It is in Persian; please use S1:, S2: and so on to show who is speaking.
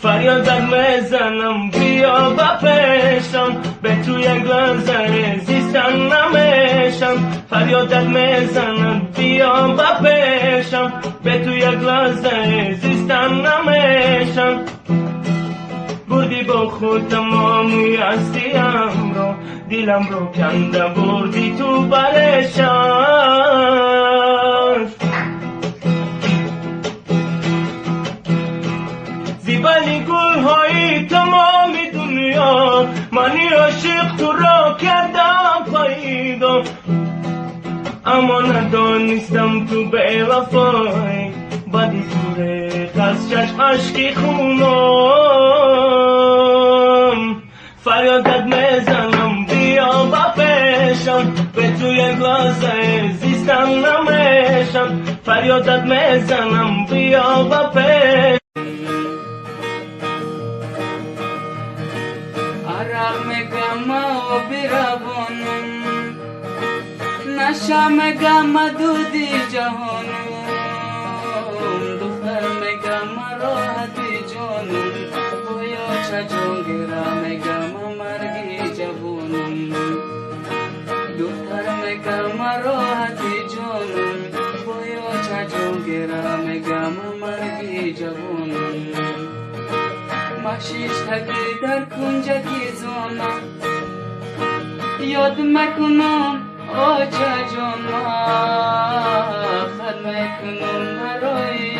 S1: فریادت میزنم بیا با پیشم، به تو یک لحظه زیستن نمیشم. فریادت میزنم بیا با پیشم، به تو یک لحظه زیستن نمیشم. بردی با خود تمامی هستیم رو، دلم رو کنده بردی تو برشان. زیبایی گل های تمام دنیا، منی عاشق تو را کردم پیدا، اما ندانستم تو به وفای بدی تو ریخ از چشم اشکی خونم. فریادت میزنم بیا با پیشم، به تو یک لحظه زیستن نمیشم. فریادت میزنم بیا با پیشم.
S2: عرق میگم و بیرابونم، نشا میگم دودی جهانم، دختر میگم راحتی جانم، بویا چجون گیرا میگم مرگی جوانم. دختر میگم راحتی جانم، بویا چجون گیرا میگم مرگی جوانم. مشیش تکی در کنجکی زانم، یاد میکنم آجا جانا، خد میکنم برای